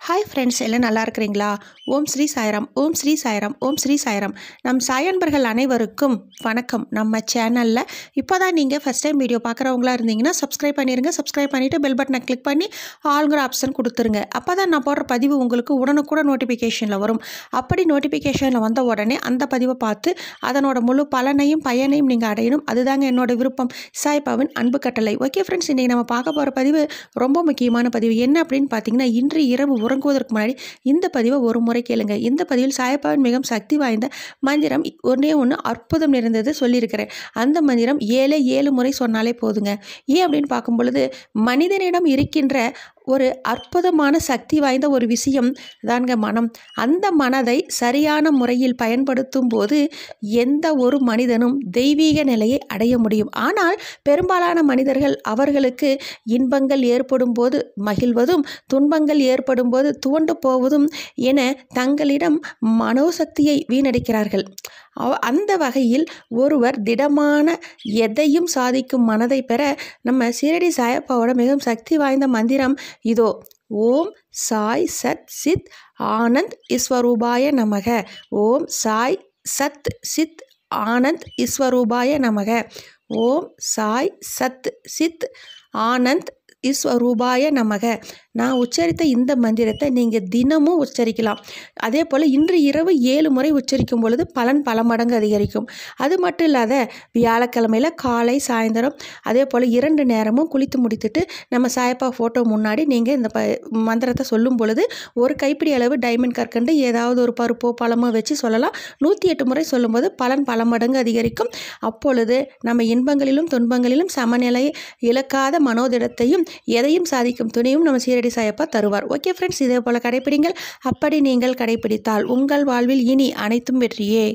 Hi friends, எல்லாம் நல்லா இருக்கிறீங்களா? ஓம் ஸ்ரீ சாய்ராம், ஓம் ஸ்ரீ சாய்ராம், ஓம் ஸ்ரீ சாய்ராம். நம் சாயன்பர்கள் அனைவருக்கும் வணக்கம். நம்ம சேனலில் இப்போ தான் நீங்கள் ஃபஸ்ட் டைம் வீடியோ பார்க்குறவங்களா இருந்தீங்கன்னா சப்ஸ்கிரைப் பண்ணிடுங்க. சப்ஸ்கிரைப் பண்ணிவிட்டு பெல் பட்டனை கிளிக் பண்ணி ஆளுங்கிற ஆப்ஷன் கொடுத்துருங்க. அப்போ தான் நான் போடுற பதிவு உங்களுக்கு உடனுக்குடன் நோட்டிஃபிகேஷனில் வரும். அப்படி நோட்டிஃபிகேஷனில் வந்த உடனே அந்த பதிவை பார்த்து அதனோட முழு பயனையும் நீங்கள் அடையணும். அதுதாங்க என்னோட விருப்பம். சாய்பாவின் அன்பு கட்டளை. ஓகே ஃப்ரெண்ட்ஸ், இன்றைக்கி நம்ம பார்க்க போகிற பதிவு ரொம்ப முக்கியமான பதிவு. என்ன அப்படின்னு பார்த்தீங்கன்னா, இன்று இரவு உறங்குவதற்கு முன்னாடி இந்த பதிவை ஒரு முறை கேளுங்க. இந்த பதிவில் சாய்பாவின் மிகவும் சக்தி வாய்ந்த மந்திரம் ஒன்று அற்புதம் நிறைந்தது சொல்லியிருக்கிறேன். அந்த மந்திரம் 7 முறை சொன்னாலே போதுங்க. ஏன் அப்படின்னு பார்க்கும் பொழுது, மனிதனிடம் இருக்கின்ற ஒரு அற்புதமான சக்தி வாய்ந்த ஒரு விஷயம் தான்ங்க மனம். அந்த மனதை சரியான முறையில் பயன்படுத்தும் போது எந்த ஒரு மனிதனும் தெய்வீக நிலையை அடைய முடியும். ஆனால் பெரும்பாலான மனிதர்கள் அவர்களுக்கு இன்பங்கள் ஏற்படும் போது மகிழ்வதும், துன்பங்கள் ஏற்படும் போது துவண்டு போவதும் என தங்களிடம் மனோசக்தியை வீணடிக்கிறார்கள். அந்த வகையில் ஒருவர் திடமான எதையும் சாதிக்கும் மனதை பெற நம்ம சீரடி சாயப்பாவோட மிகவும் சக்தி வாய்ந்த மந்திரம் இதோ. ஓம் சாய் சத் சித் ஆனந்த் ஈஸ்வரூபாய நமக. ஓம் சாய் சத் சித் ஆனந்த் ஈஸ்வரூபாய நமக. ஓம் சாய் சத் சித் ஆனந்த் ஈஸ்வரூபாய நமக. நான் உச்சரித்த இந்த மந்திரத்தை நீங்கள் தினமும் உச்சரிக்கலாம். அதே போல் இன்று இரவு 7 முறை உச்சரிக்கும் பொழுது பலன் பல மடங்கு அதிகரிக்கும். அது மட்டும் இல்லாத வியாழக்கிழமையில் காலை சாயந்தரம் அதே போல் 2 நேரமும் குளித்து முடித்துட்டு நம்ம சாயப்பா ஃபோட்டோ முன்னாடி நீங்கள் இந்த மந்திரத்தை சொல்லும் பொழுது ஒரு கைப்பிடி அளவு டைமண்ட் கற்கண்டு ஏதாவது ஒரு பருப்போ பழமோ வச்சு சொல்லலாம். 108 முறை சொல்லும்போது பலன் பல மடங்கு அதிகரிக்கும். அப்பொழுது நம்ம இன்பங்களிலும் துன்பங்களிலும் சமநிலையை இழக்காத மனோதிடத்தையும் எதையும் சாதிக்கும் துணையும் நம்ம சீரடி சாயப்பா தருவார். ஓகே ஃப்ரெண்ட்ஸ், இதே போல் கடைப்பிடிங்கள். அப்படி நீங்கள் கடைப்பிடித்தால் உங்கள் வாழ்வில் இனி அனைத்தும் வெற்றியே.